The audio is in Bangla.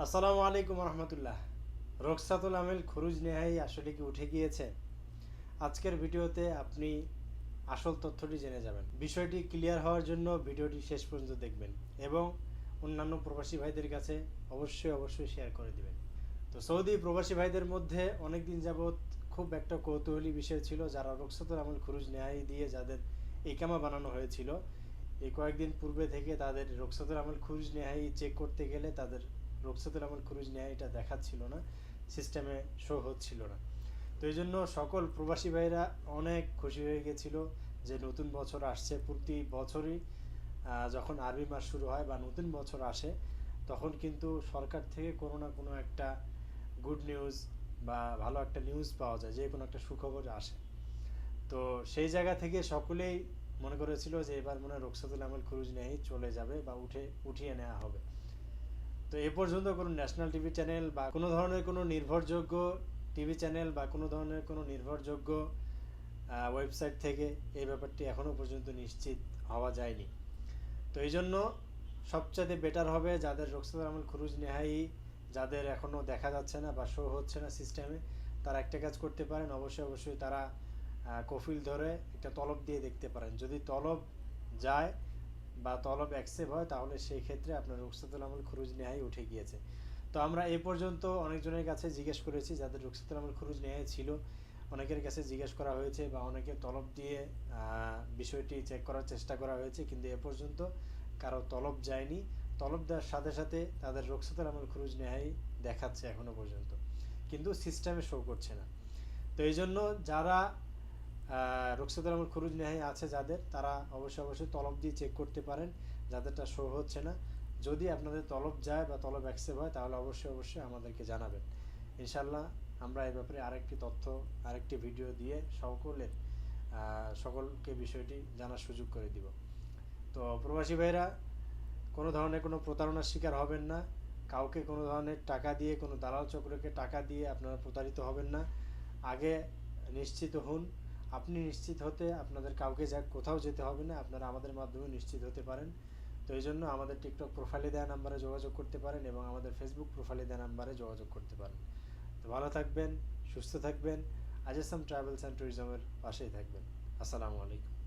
আসসালামু আলাইকুম রহমতুল্লাহ। রোকসাতুল আমেল খুরুজ নেহাই আসলে কি উঠে গিয়েছে? আজকের ভিডিওতে আপনি আসল তথ্যটি জেনে যাবেন। বিষয়টি ক্লিয়ার হওয়ার জন্য ভিডিওটি শেষ পর্যন্ত দেখবেন এবং অন্যান্য প্রবাসী ভাইদের কাছে অবশ্যই শেয়ার করে দিবেন। তো সৌদি প্রবাসী ভাইদের মধ্যে অনেক দিন যাবৎ খুব একটা কৌতূহলী বিষয় ছিল, যারা রোকসাতুল আমেল খুরুজ নেহাই দিয়ে যাদের ইকামা বানানো হয়েছিল, এই কয়েকদিন পূর্বে থেকে তাদের রোকসাতুল আমেল খুরুজ নেহাই চেক করতে গেলে তাদের রোকসাতুল আমেল খুরুজ নেহাইটা দেখাচ্ছিল না, সিস্টেমে শো হচ্ছিল না। তো এই জন্য সকল প্রবাসী ভাইরা অনেক খুশি হয়ে গেছিল যে নতুন বছর আসছে। প্রতি বছরই যখন আরবি মাস শুরু হয় বা নতুন বছর আসে, তখন কিন্তু সরকার থেকে কোনো না কোনো একটা গুড নিউজ বা ভালো একটা নিউজ পাওয়া যায়, যে কোনো একটা সুখবর আসে। তো সেই জায়গা থেকে সকলেই মনে করেছিল যে এবার মনে হয় রোকসাতুল আমেল খুরুজ নেহাই চলে যাবে বা উঠিয়ে নেওয়া হবে। তো এ পর্যন্ত কোনো ন্যাশনাল টিভি চ্যানেল বা কোনো ধরনের কোনো নির্ভরযোগ্য টিভি চ্যানেল বা কোনো ধরনের কোনো নির্ভরযোগ্য ওয়েবসাইট থেকে এই ব্যাপারটি এখনও পর্যন্ত নিশ্চিত হওয়া যায়নি। তো এই জন্য সবচাইতে বেটার হবে, যাদের রোকসাতুল আমেল খুরুজ নেহাই যাদের এখনও দেখা যাচ্ছে না বা শো হচ্ছে না সিস্টেমে, তারা একটা কাজ করতে পারেন। অবশ্যই তারা কফিল ধরে একটা তলব দিয়ে দেখতে পারেন। যদি তলব যায় বা তলব অ্যাকসেপ্ট হয়, তাহলে সেই ক্ষেত্রে আপনার রোকসাতুল আমেল খুরুজ নেহাই উঠে গিয়েছে। তো আমরা এ পর্যন্ত অনেকজনের কাছে জিজ্ঞেস করেছি যাদের রোকসাতুল আমেল খুরুজ নেহাই ছিল, অনেকের কাছে জিজ্ঞেস করা হয়েছে বা অনেকে তলব দিয়ে বিষয়টি চেক করার চেষ্টা করা হয়েছে, কিন্তু এ পর্যন্ত কারো তলব যায়নি। তলব দেওয়ার সাথে সাথে তাদের রোকসাতুল আমেল খুরুজ নেহাই দেখাচ্ছে এখনও পর্যন্ত, কিন্তু সিস্টেমে শো করছে না। তো এই জন্য যারা রোকসাতুল আমেল খুরুজ নেহাই আছে যাদের, তারা অবশ্যই তলব দিয়ে চেক করতে পারেন, যাদেরটা শো হচ্ছে না। যদি আপনাদের তলব যায় বা তলব অ্যাকসেপ্ট হয়, তাহলে অবশ্যই আমাদেরকে জানাবেন। ইনশাল্লাহ আমরা এই ব্যাপারে আরেকটি তথ্য, আরেকটি ভিডিও দিয়ে সকলকে বিষয়টি জানার সুযোগ করে দিব। তো প্রবাসী ভাইরা, কোনো ধরনের কোনো প্রতারণার শিকার হবেন না। কাউকে কোনো ধরনের টাকা দিয়ে, কোনো দালাল চক্রকে টাকা দিয়ে আপনারা প্রতারিত হবেন না। আগে নিশ্চিত হন। আপনি নিশ্চিত হতে আপনাদের কাউকে কোথাও যেতে হবে না, আপনারা আমাদের মাধ্যমে নিশ্চিত হতে পারেন। তো এই জন্য আমাদের টিকটক প্রোফাইলে দেওয়া নাম্বারে যোগাযোগ করতে পারেন এবং আমাদের ফেসবুক প্রোফাইলে দেওয়া নাম্বারে যোগাযোগ করতে পারেন। তো ভালো থাকবেন, সুস্থ থাকবেন, আজেসাম ট্রাভেলস অ্যান্ড ট্যুরিজমের পাশেই থাকবেন। আসসালামু আলাইকুম।